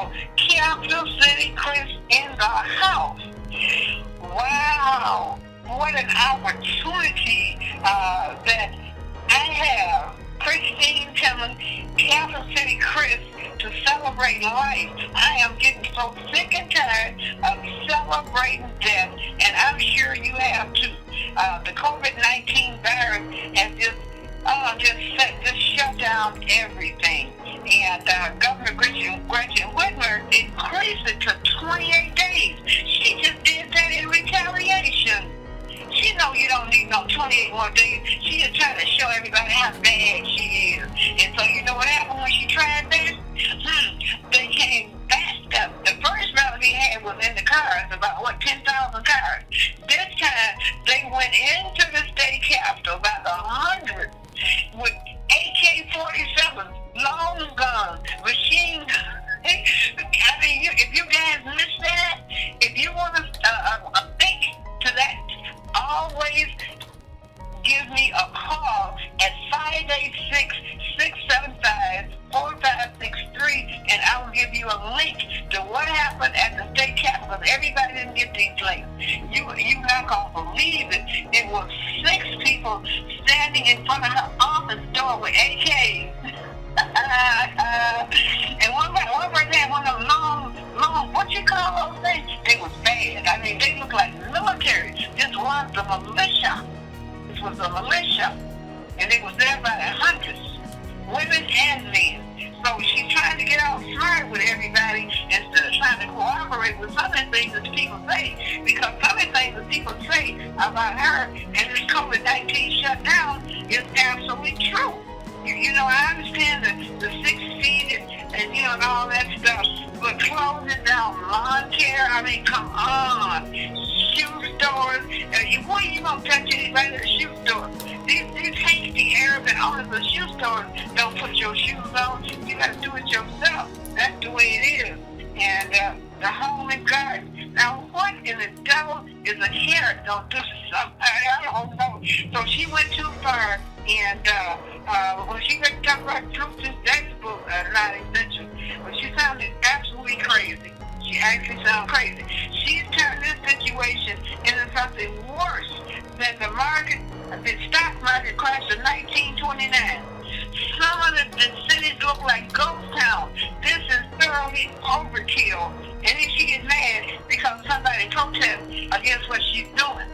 go. Capital City Chris in the house. Wow. What an opportunity that I have. Christine Timmon, Capital City Chris, to celebrate life. I am getting so sick and tired of celebrating death, and I'm sure you have too. The COVID-19 virus has just shut down everything. And Governor Gretchen Whitmer increased it to 28 days. She just did that in retaliation. She know you don't need no 28 more days. She just trying to show everybody how bad she is. And so you know what happened when she tried that? They came back up. The first round they had was in the cars, about 10,000 cars. This time they went into the state capitol by the hundreds with AK-47s, long guns, machine guns. I mean, if you guys miss that, if you want to think to that, always give me a call at 586-675-4563, and I will give you a link to what happened at the state capitol. Everybody didn't get these links. You're not going to believe it. It was 6 people standing in front of her office door with AKs. And one person had one of them long, what you call those things? They was bad. I mean, they looked like military. This was the militia. This was the militia. And they was there by the hundreds, women and men. So she's trying to get all smart with everybody instead of trying to cooperate with some of the things that people say. Because some of the things that people say about her and this COVID-19 shutdown is absolutely true. You know, I understand the 6 feet and you know, and all that stuff, but closing down lawn care, I mean, come on. Shoe stores, where you gonna touch anybody at a shoe store? These hasty Arab and owners of shoe stores don't put your shoes on. You gotta do it yourself. That's the way it is. And the home and garden. Now, what in the devil is a carrot gonna do to somebody? I don't know. So she went too far. And when she got to talk about fruits and vegetables, not essential, but she sounded absolutely crazy. She actually sounded crazy. She's turned this situation into something worse than the stock market crash of 1929. Some of the cities look like ghost towns. This is thoroughly overkill. And then she gets mad because somebody protests against what she's doing.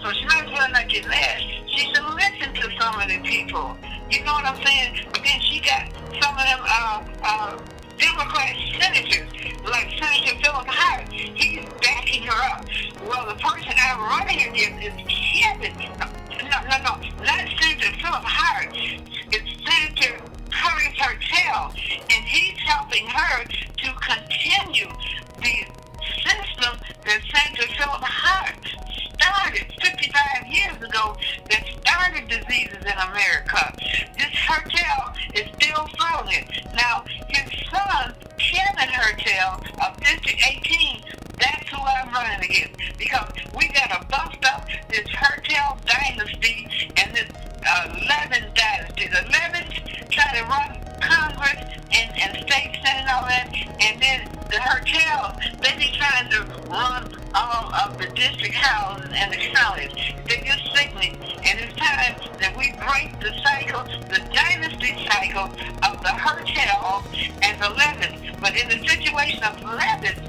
So she might as well not get mad. She should listen to some of the people. You know what I'm saying? But then she got some of them Democrat senators, like Senator Philip Hart. He's backing her up. Well, the person I'm running against is Kevin. No, not Senator Philip Hart. It's Senator Curtis Hertel, and he's helping her to continue the system that Senator Philip Hart started 55 years ago, that started diseases in America. This Hertel is still following it. Now, his son, Timmon Hertel, of District 18, that's who I'm running against. Because we got to bust up this Hertel dynasty and this Levin dynasty. The Levins try to run Congress and state senate and all that, and then the Hertels, they be trying to run all of the district houses and the counties. They're just sickening. And it's time that we break the cycle, the dynasty cycle of the Hertels and the Levins. But in the situation of the Levins,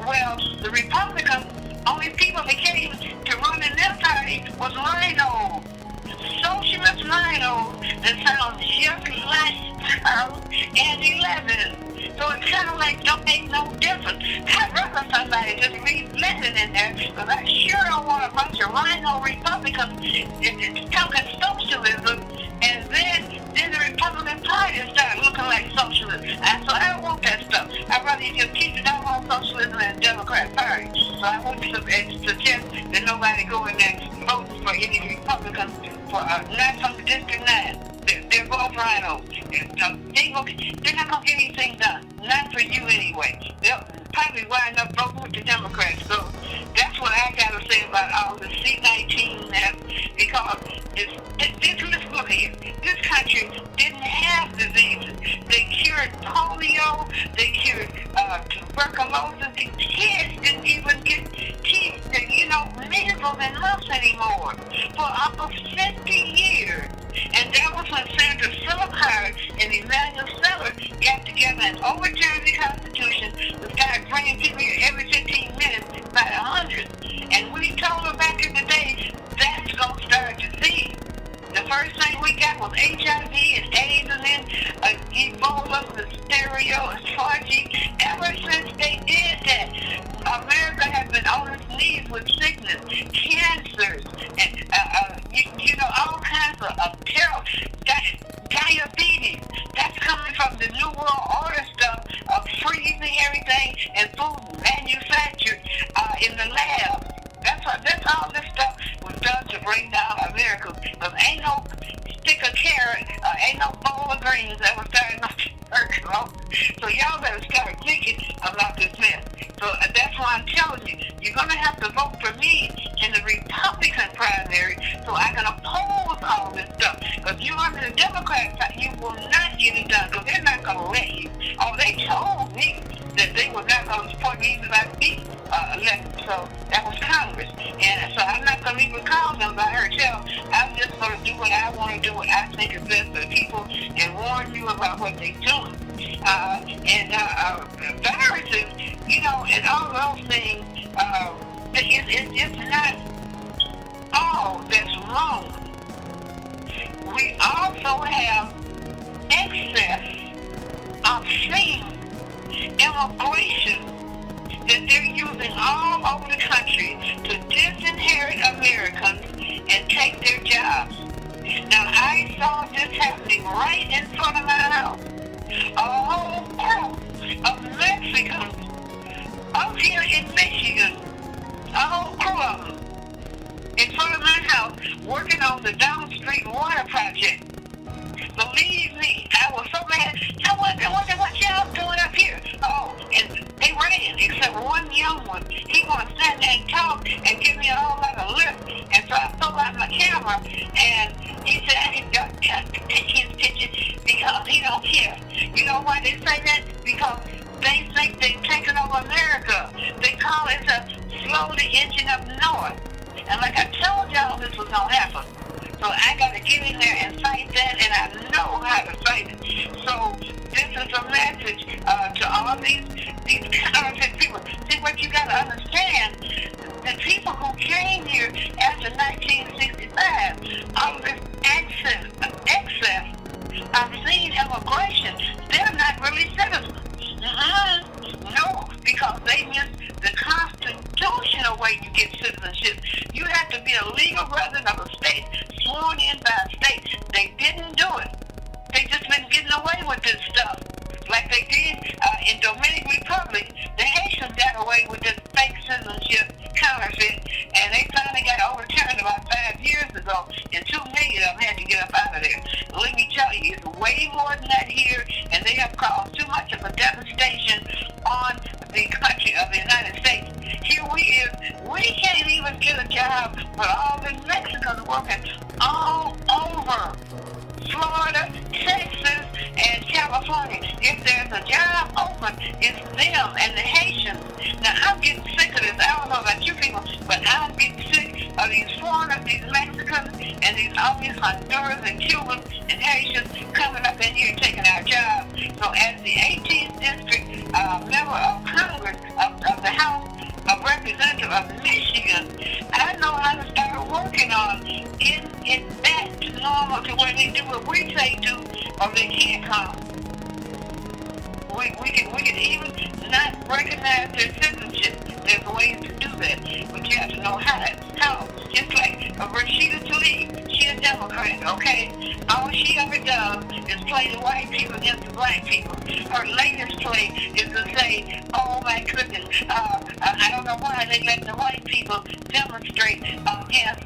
well, the Republicans, only people that came to run in their party was rhinos. Socialist rhinos that sound just like Andy Levin. So it's kind of like don't make no difference. I'd rather somebody just leave Levin in there, because I sure don't want a bunch of rhino Republicans talking socialism, and then the Republican Party start looking like socialists. So I don't want that stuff. I'd rather you just keep it down on socialism and the Democrat Party. So I wouldn't suggest that nobody go in there and vote for any Republicans, for not from the District 9. They're both rhinos. They're not going to get anything done. Not for you anyway. They'll probably wind up voting with the Democrats. So that's what I got to say about all the C-19 mess. Because let's look here. This country didn't have diseases. They cured polio polio, they cured tuberculosis. The kids didn't even get measles and mumps anymore for up 50 years. And that was when Senator Philip Howard and Emmanuel Seller got together and overturned the Constitution to start bringing people here every 15 minutes by the hundreds. And we told them back in the day, that's going to start disease. The first thing we got was HIV and AIDS, and then Ebola, hysteria, and 4G. Ever since they did that, America has been on its knees with sickness, cancers, and all kinds of terrible diabetes. That's coming from the New World Order stuff of freezing everything and food manufactured in the lab. That's all this stuff was done to bring down America. Because ain't no stick of carrot, ain't no bowl of greens that was starting off so y'all better start thinking about this mess. So that's why I'm telling you, you're going to have to vote for me in the Republican primary so I can oppose all this stuff. Because you're under the Democrat side, you will not get it done because they're not going to let you. Oh, they told me that they were not going to support me even if I beat elected. So that was Congress. And so I'm not going to even call them by herself. I'm just going to do what I want to do, what I think is best for the people, and warn you about what they're doing. Viruses, and all those things, it's not all that's wrong. We also have excess of immigration that they're using all over the country to disinherit Americans and take their jobs. Now, I saw this happening right in front of my house. A whole group of Mexicans up here in Michigan, a whole crew of them, in front of my house, working on the downstream water project. Believe me, I was so mad. I wonder what y'all doing up here. Oh, and they ran, except one young one. He wanted to stand there and talk and give me a whole lot of lip. And so I pulled out my camera, and he said I got to take his picture because he don't care. You know why they say that? Because they think they've taken over America. They call it a slowly inching up north. And like I told y'all, this was going to happen. So I got to get in there and fight that, and I know how to fight it. So this is a message to all these counterfeit people. See, what you got to understand, the people who came here after 1965, all this excess of seen immigration, they're not really citizens. No, because they missed the constitutional way you get citizenship. You have to be a legal resident of a state, sworn in by a state. They didn't do it. They just been getting away with this stuff. Like they did in Dominican Republic. The Haitians got away with this fake citizenship counterfeit, and they finally got overturned about 5 years ago, and 2 million of them had to get up out of there. Let me tell you, it's way more than that here, and they have caused too much of a devastation on the country of the United States. Here we can't even get a job, but all the Mexicans working all over Florida, Texas, and California. If there's a job open, it's them and the Haitians. Now, I'm getting sick of this. I don't know about you people, but I'm getting sick of these foreigners, these Mexicans, and all these Honduras and Cubans and Haitians coming up in here and taking our jobs. So as the 18th District member of Congress, of the House of Representatives of Michigan, I know how to start working on in back to normal to where they do what we say do, or they can't come. We can even not recognize their citizenship. There's ways to do that, but you have to know how. Just like Rashida Tlaib, she's a Democrat, okay? All she ever does is play the white people against the black people. Her latest play is to say, oh my goodness, I don't know why they let the white people demonstrate against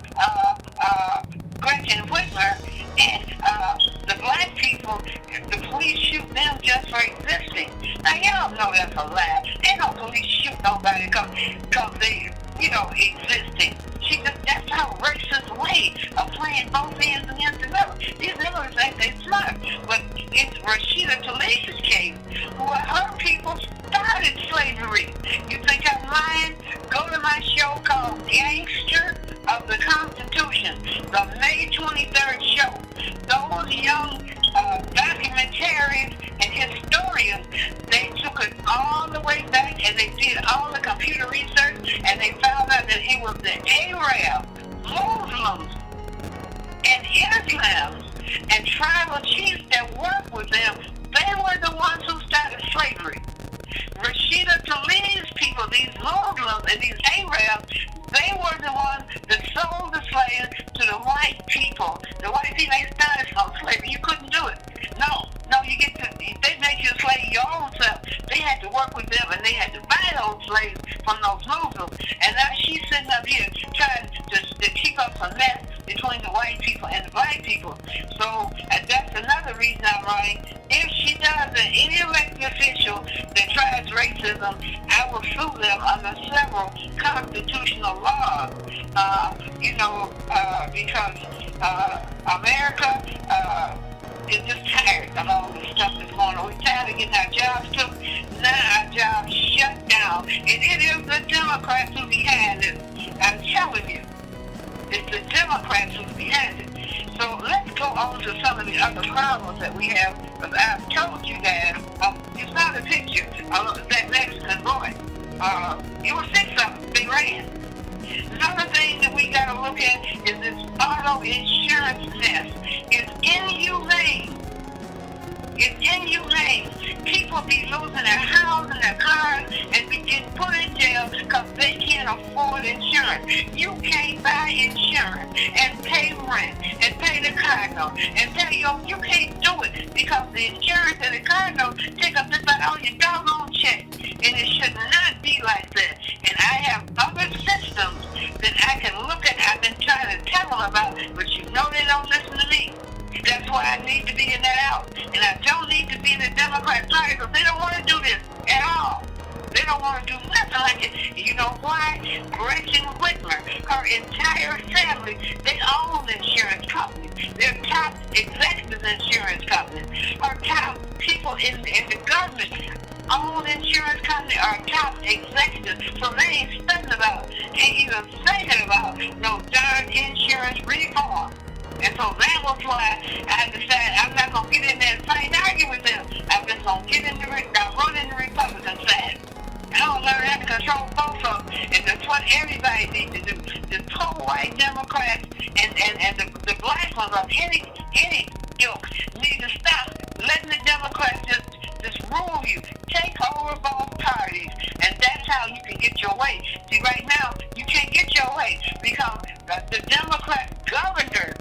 Gretchen Whitmer, and the black people, the police shoot them just for existing. Now, y'all know that's a lie. Ain't no police shoot nobody because they existing. That's our racist way of playing both ends against the other. These others think they smart. But in Rashida Tlaib's case, her people started slavery. You think I'm lying? Go to my show called Gangster of the Constitution, the May 23rd show. Those young documentarians and historians, they took it all the way back and they did all the computer research and they found out that it was the Arab, Muslims, and Islams and tribal chiefs that worked with them. They were the ones who started slavery. Rashida Tlaib's people, these Muslims and these Arabs, they were the ones that sold the slaves to the white people. The white people ain't started from slavery. You couldn't do it. No, they make you a slave your own self. They had to work with them and they had to buy those slaves from those Muslims. And now she's sitting up here trying to keep up a mess between the white people and the black people. So that's another reason I'm running. If she does any elected official that tries racism, I will sue them under several constitutional laws. Because America is just tired of all this stuff that's going on. We're tired of getting our jobs took. Now our jobs shut down. And it is the Democrats who behind it. I'm telling you. It's the Democrats who's behind it. So let's go on to some of the other problems that we have. I've told you guys, you saw the picture of that Mexican boy. It was 6 of them. They ran. Another thing that we got to look at is this auto insurance mess. It's inhumane. It's inhumane. People be losing their house and their cars and be getting put in jail because they can't afford insurance. You can't buy insurance and pay rent and pay the car note and pay you can't do it because the insurance and the car note take up just about all your doggone check. And it should not be like that. And I have other systems that I can look at. I've been trying to tell them about, but you know they don't listen to me. That's why I need to be in that out. And I don't need to be in the Democrat Party because they don't want to do this at all. They don't want to do nothing like it. You know why? Gretchen Whitmer, her entire family, they own insurance companies. They're top executive insurance companies. Her top people in the government own insurance company are top executives. So they ain't even thinking about no darn insurance reform. And so that was why I decided I'm not going to get in there and fight and argue with them. I'm just going to get in run in the Republican side. I don't learn how to control both of them. And that's what everybody needs to do. The poor white Democrats and the black ones of any ilk need to stop letting the Democrats just rule you. Take over both parties. And that's how you can get your way. See, right now, you can't get your way because the Democrat governor,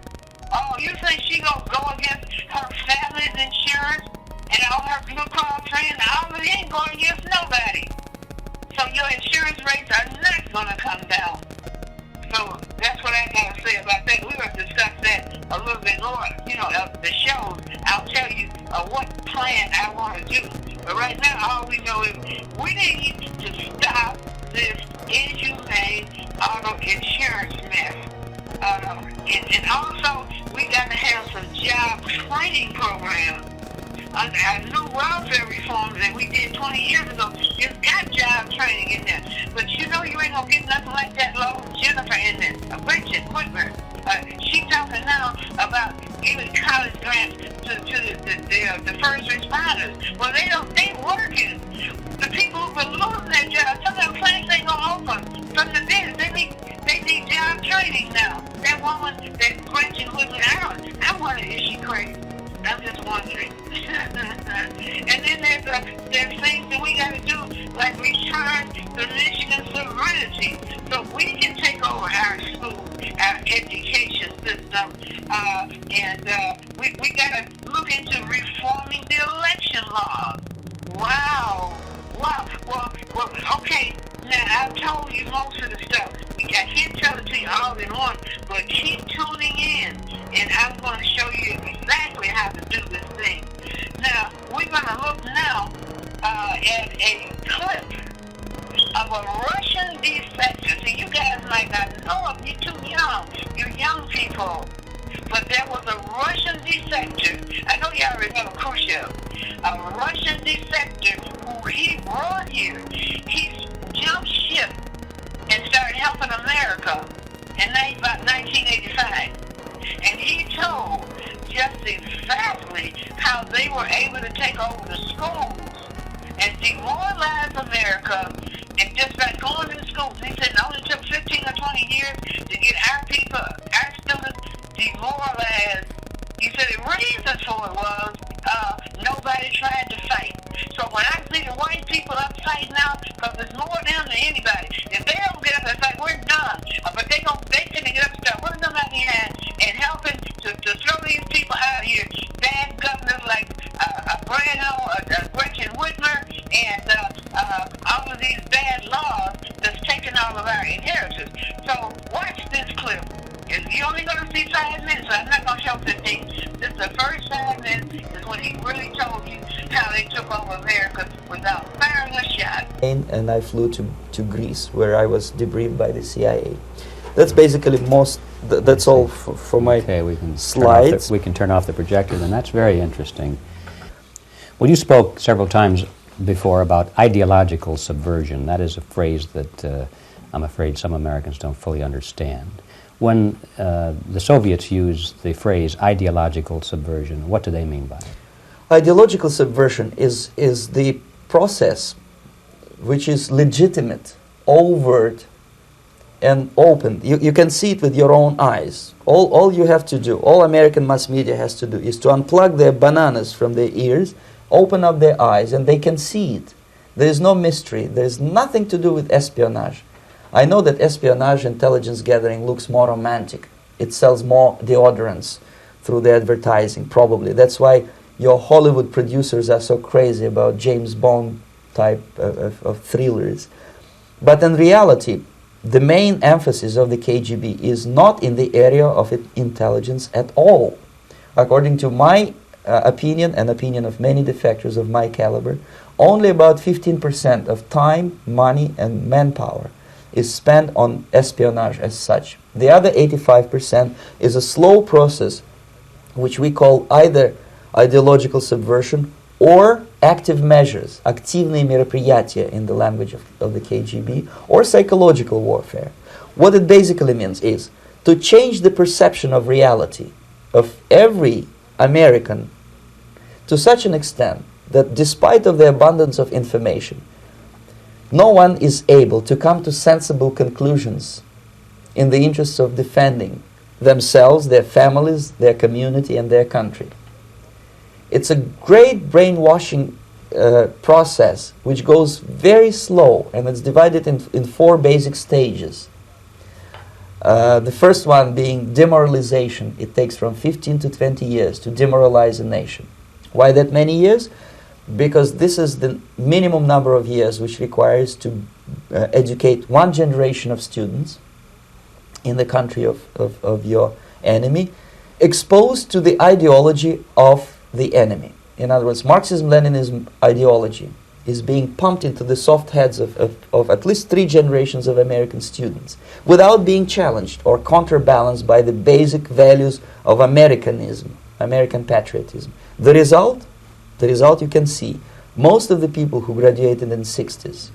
you think she gonna go against her family's insurance and all her Blue Cross friends? All of it ain't going against nobody. So your insurance rates are not gonna come down. So that's what I gotta say about that. We're gonna discuss that a little bit more. The shows. I'll tell you what plan I want to do. But right now, all we know is we need to stop this inhumane auto insurance mess. And also, we got to have some job training programs. Under our new welfare reforms that we did 20 years ago, it's got job training in there. But you ain't going to get nothing like that low Jennifer in there, Bridget Whitmer. She's talking now about giving college grants to the first responders. Well, they working. The people who've been losing their jobs, some of them plants ain't going to open from the business. They need job training now. That woman, that Gretchen Whitmer, I wonder, is she crazy? I'm just wondering. And then there's things that we got to do, like return the Michigan sovereignty, so we can take over our school, our education system, and we got to look into reforming the election laws. Wow. Well, okay. Now, I've told you most of the stuff. I can't tell it to you all in one, but keep tuning in, and I'm going to show you exactly how to do this thing. Now, we're going to look now at a clip of a Russian defector. See, you guys might not know if you're too young. You're young people. But there was a Russian defector. I know y'all remember Khrushchev. A Russian defector who he brought here. He jumped ship and started helping America in about 1985. And he told just exactly how they were able to take over the schools and demoralize America and just by going to schools. He said it only took 15 or 20 years to get our people, our students, demoralized. He said the reason for it was nobody tried to fight. So when I see the white people up fighting now, because it's more them than anybody, if they don't get up and fight, we're done. But they can get up and start working them out here and helping to throw these people out of here. Bad governors like Gretchen Whitmer, and all of these bad laws that's taking all of our inheritance. So watch this clip. You're only going to see 5 minutes, so I'm not going to show 15. This is the first 5 minutes is when he really told you how they took over America without firing a shot. And I flew to Greece, where I was debriefed by the CIA. That's basically that's all for my slides. We can turn off the projector, and that's very interesting. Well, you spoke several times before about ideological subversion. That is a phrase that I'm afraid some Americans don't fully understand. When the Soviets used the phrase ideological subversion, what do they mean by it? Ideological subversion is the process which is legitimate, overt, and open. You can see it with your own eyes. All you have to do, all American mass media has to do, is to unplug their bananas from their ears, open up their eyes, and they can see it. There is no mystery. There is nothing to do with espionage. I know that espionage intelligence gathering looks more romantic. It sells more deodorants through the advertising, probably. That's why your Hollywood producers are so crazy about James Bond type of thrillers. But in reality, the main emphasis of the KGB is not in the area of intelligence at all. According to my opinion and opinion of many defectors of my caliber, only about 15% of time, money, and manpower is spent on espionage as such. The other 85% is a slow process which we call either ideological subversion or active measures, активные мероприятия in the language of the KGB, or psychological warfare. What it basically means is to change the perception of reality of every American to such an extent that despite of the abundance of information, no one is able to come to sensible conclusions in the interests of defending themselves, their families, their community, and their country. It's a great brainwashing process which goes very slow, and it's divided in 4 basic stages. The first one being demoralization. It takes from 15 to 20 years to demoralize a nation. Why that many years? Because this is the minimum number of years which requires to educate one generation of students in the country of your enemy, exposed to the ideology of the enemy. In other words, Marxism-Leninism ideology is being pumped into the soft heads of at least 3 generations of American students without being challenged or counterbalanced by the basic values of Americanism, American patriotism. The result you can see. Most of the people who graduated in the 60s,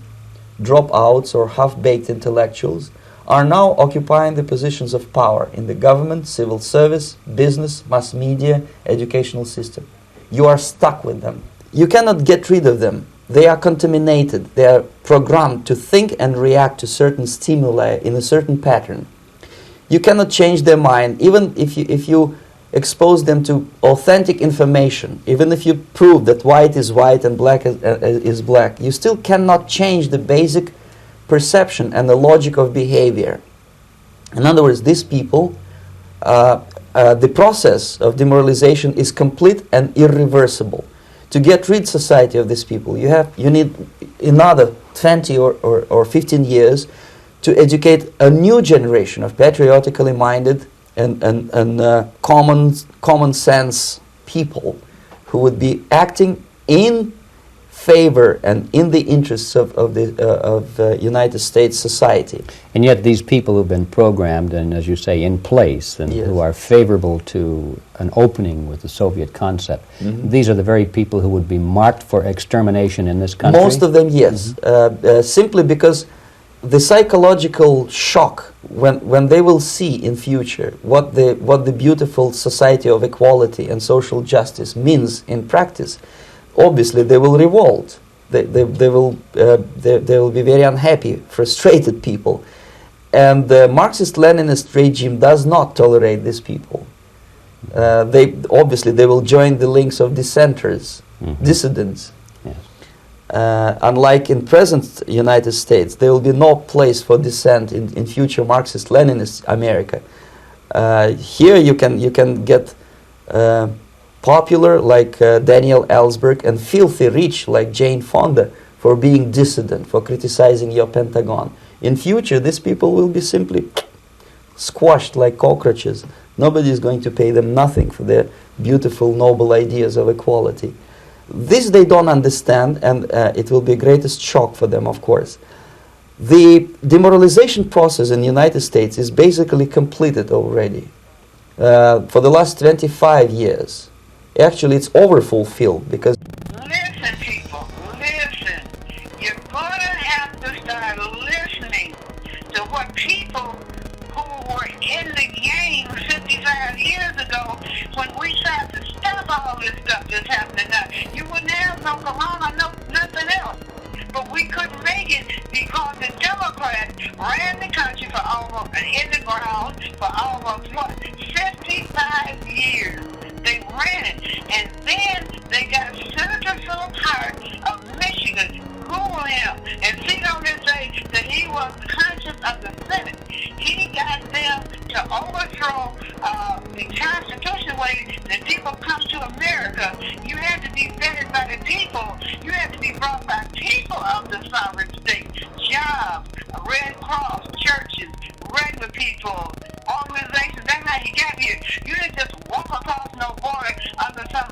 dropouts or half-baked intellectuals, are now occupying the positions of power in the government, civil service, business, mass media, educational system. You are stuck with them. You cannot get rid of them. They are contaminated. They are programmed to think and react to certain stimuli in a certain pattern. You cannot change their mind, even if you expose them to authentic information, even if you prove that white is white and black is black, you still cannot change the basic perception and the logic of behavior. In other words, these people, the process of demoralization is complete and irreversible. To get rid society of these people, you need another 20 or 15 years to educate a new generation of patriotically minded and common sense people who would be acting in favor and in the interests of the United States society. And yet these people who've been programmed and, as you say, in place, and Yes. who are favorable to an opening with the Soviet concept, these are the very people who would be marked for extermination in this country? Most of them, yes. Simply because the psychological shock when they will see in future what the beautiful society of equality and social justice means in practice, obviously they will revolt. They will be very unhappy, frustrated people, and the Marxist-Leninist regime does not tolerate these people. They will join the links of dissenters, dissidents. Yes. Unlike in present United States, there will be no place for dissent in future Marxist-Leninist America. Here you can get popular like Daniel Ellsberg and filthy rich like Jane Fonda for being dissident, for criticizing your Pentagon. In future, these people will be simply squashed like cockroaches. Nobody is going to pay them nothing for their beautiful, noble ideas of equality. This they don't understand, and it will be greatest shock for them, of course. The demoralization process in the United States is basically completed already. For the last 25 years. Actually, it's overfulfilled because... Listen, people, listen. You're going to have to start listening to what people who were in the game 55 years ago, when we tried to stop all this stuff that's happening now. You wouldn't have no corona, nothing else. But we couldn't make it because the Democrats ran the country for almost, in the ground for almost, 55 years. They ran it, and then they got Senator Philip Hart of Michigan, Google him, and see on this say that he was conscious of the Senate. He got them to overthrow the Constitution way that people come to America. You had to be vetted by the people. You had to be brought by people of the sovereign state. Jobs, Red Cross, churches, regular people, organizations. That's how you got here. You didn't just walk across no border under some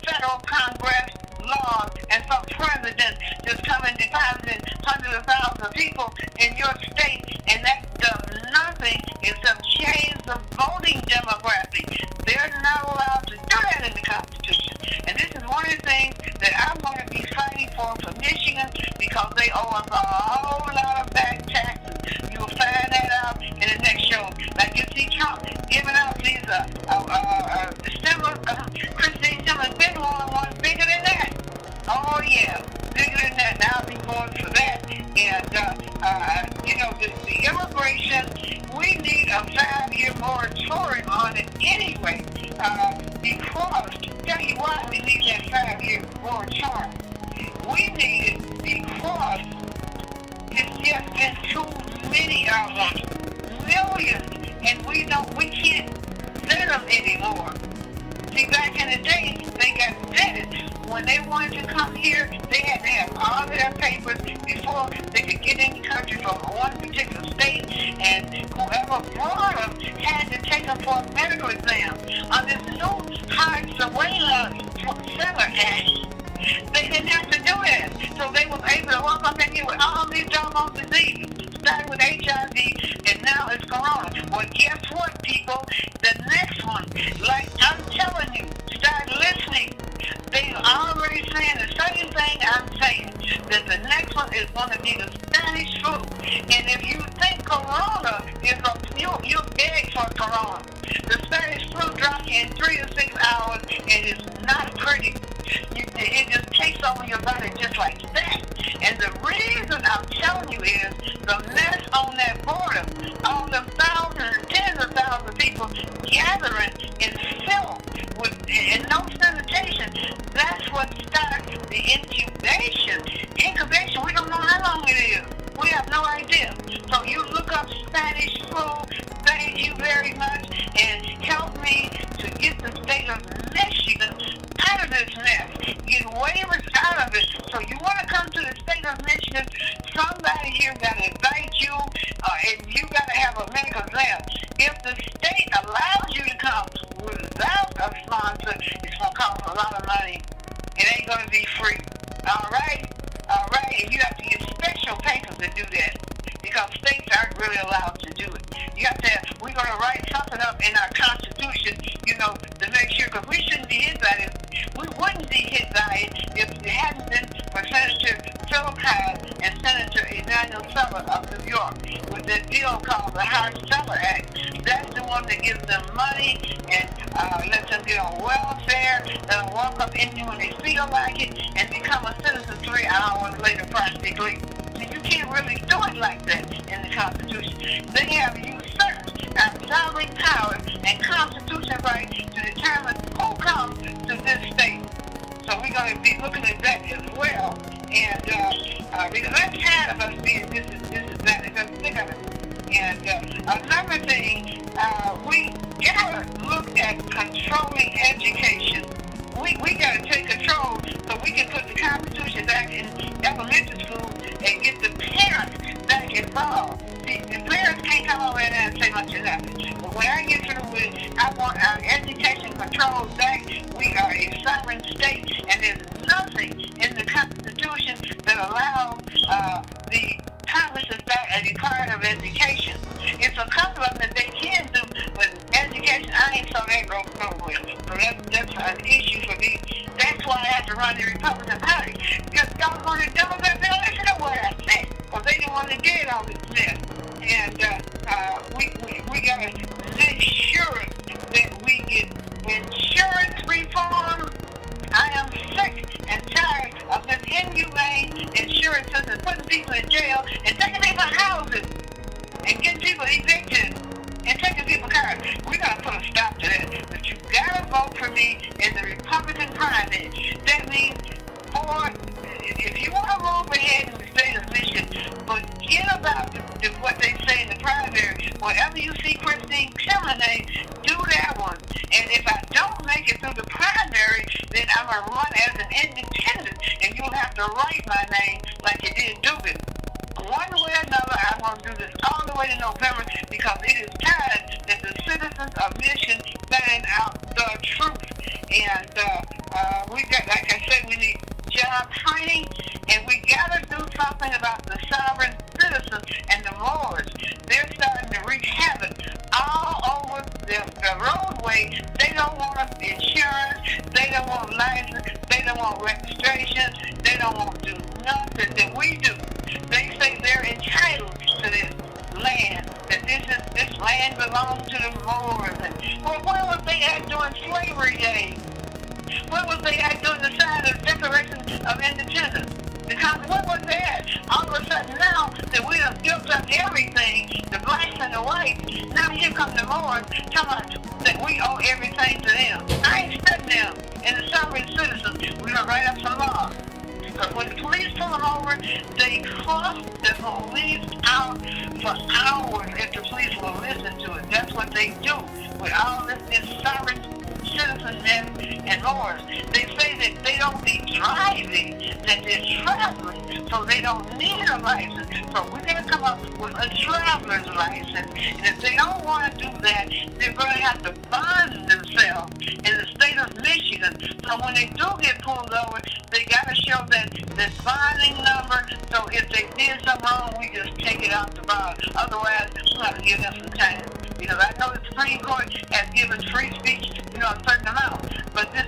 federal Congress laws and some president just coming depositing hundreds of thousands of people in your state, and that does nothing except change the voting demographic. They're not allowed to do that in the Constitution. And this is one of the things that I'm going to be fighting for Michigan, because they owe us a whole lot of back taxes. You'll find that out in the next show. Like you see Trump giving out these stimulus, Christine Timmon big one bigger than that. Oh yeah, bigger than that. Now I'll be going for that. And the immigration, we need a 5-year moratorium on it anyway. Because tell you why we need that 5-year moratorium. We need it because it's just been too many of them, millions, and we can't vet them anymore. See, back in the day, they got vetted. When they wanted to come here, they had to have all their papers before they could get in the country from one particular state, and whoever brought them had to take them for a medical exam. On this new high surveillance Center Act, they didn't have to do it. So they was able to walk up in here with all these doggone diseases, starting with HIV, and now it's corona. Well, guess what, people? The next one, like I'm telling you, start listening. They're already saying the same thing I'm saying, that the next one is going to be the Spanish flu. And if you think corona is you beg for corona. The Spanish flu drops you in 3 to 6 hours, and it's not pretty. It just takes over your body just like that. And the reason I'm telling you is the mess on that border, all the thousands and tens of thousands of people gathering in filth and no sanitation. That's what starts the incubation. Incubation, we don't know how long it is. We have no idea. So you look up Spanish flu. Thank you very much, and help me to get the state of Michigan out of this mess. Get waivers out of it. So you want to come to the state of Michigan, somebody here got to invite you, and you got to have a medical exam. If the state allows you to come without a sponsor, it's going to cost a lot of money. It ain't going to be free. All right, and you have to get special papers to do that because states aren't really allowed to do it. You have to. We're going to write something up in our Constitution, to make sure because we shouldn't be hit by it. We wouldn't be hit by it if it hadn't been for Senator Philip Hyde and Senator Emanuel Seller of New York with that deal called the Hart-Celler Act. That's the one that gives them money and lets them get on welfare. They'll walk up in you when they feel like it and become a citizen 3 hours later practically. So you can't really do it like that in the Constitution. They have usurped our sovereign power and constitutional right to determine who comes to this state. So we're going to be looking at that as well. And because I'm tired of us being this is that, it doesn't think of it. And another thing, we got to look at controlling education. We got to take control so we can put the Constitution back in elementary school and get the parents back involved. See, the parents can't come over there and say much of nothing. But when I get through with it, I want our education controlled back. We are a sovereign state, and there's nothing in the Constitution that allows the Congress is back as a part of education. It's a couple of them that they can do, but education, I ain't so that go with. So that's an issue for me. That's why I have to run the Republican Party. Because y'all want to Democrat, they don't listen to what I say. Well, they didn't want to get all this mess. And we got to make sure that we get insurance reform. I am sick and tired of this inhumane insurance system putting people in jail and taking people houses and getting people evicted and taking people cars. We gotta put a stop to that. But you gotta vote for me in the Republican primary. That means if you want to move ahead in the state of Michigan, forget about what they say in the primary. Wherever you see Christine Timmon, do that one. And if I don't make it through the primary, then I'm going to run as an independent, and you'll have to write my name like you did Dubin. One way or another, I'm going to do this all the way to November because it is time that the citizens of Michigan find out the truth. And we got, like I said, we need job training, and we got to do something about the sovereign citizens and the mowers. They're starting to wreak havoc all over the roadway. They don't want insurance. They don't want license. They don't want registration. They don't want to do nothing that we do. They say they're entitled to this land, that this land belongs to the mowers. Well, where was they at during slavery days? Where was they at during the sign of the Declaration of Independence? Where was they at? All of a sudden now that we have built up everything, the blacks and the whites, now here come the Moors telling us that we owe everything to them. I ain't studying them. And the sovereign citizens, we're going to write up some laws. Because when the police pull them over, they cross the police out for hours if the police will listen to it. That's what they do with all this sovereign citizens and Moors. They say that they don't be driving, that they're traveling, so they don't need a license. So we're going to come up with a traveler's license. And if they don't want to do that, they're going to have to bond themselves in the state of Michigan. So when they do get pulled over, they got to show that bonding number. So if they did something wrong, we just take it out the bond. Otherwise, we'll have to give them some time. Because I know the Supreme Court has given free speech, a certain amount. But this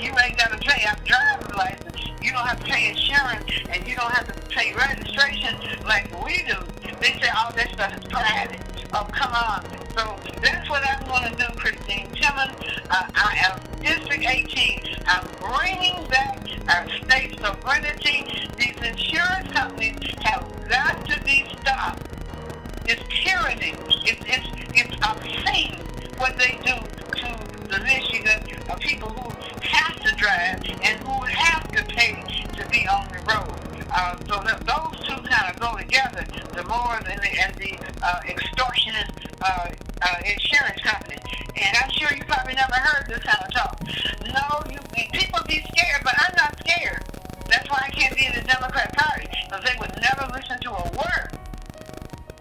you ain't got to pay a driver's license. You don't have to pay insurance, and you don't have to pay registration like we do. They say all that stuff is private. Oh, come on. So that's what I'm going to do, Christine Timmon. I am District 18. I'm bringing back our state sovereignty. These insurance companies have got to be stopped. It's tyranny. It's obscene what they do to the Michigan people who have to drive and who have to pay to be on the road. So those two kind of go together, the Moors and the extortionist insurance company. And I'm sure you probably never heard this kind of talk. No, people be scared, but I'm not scared. That's why I can't be in the Democrat Party, because they would never listen to a word.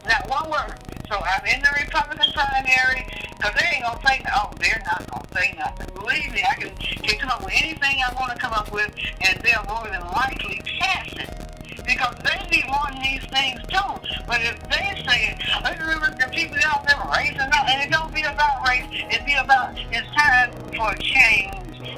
Not one word. So I'm in the Republican primary, because they ain't going to say, they're not going to say nothing. believe me, I can come up with anything I want to come up with, and they'll more than likely pass it. Because they be wanting these things too. But if they say, the people out there race and it don't be about race, it be about, it's time for change.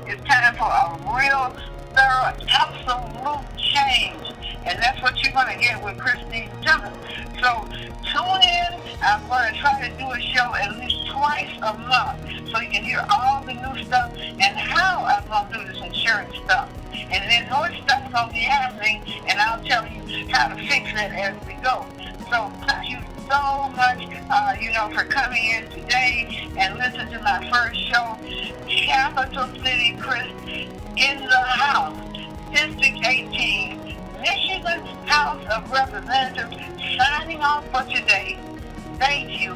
It's time for a real, thorough, absolute change. And that's what you're going to get with Christine Timmon. So tune in. I'm going to try to do a show at least twice a month so you can hear all the new stuff and how I'm going to do this insurance stuff. And then more stuff's going to be happening, and I'll tell you how to fix it as we go. So thank you so much, for coming in today and listening to my first show, Capital City Chris in the house, District 18, Michigan House of Representatives, signing off for today. Thank you.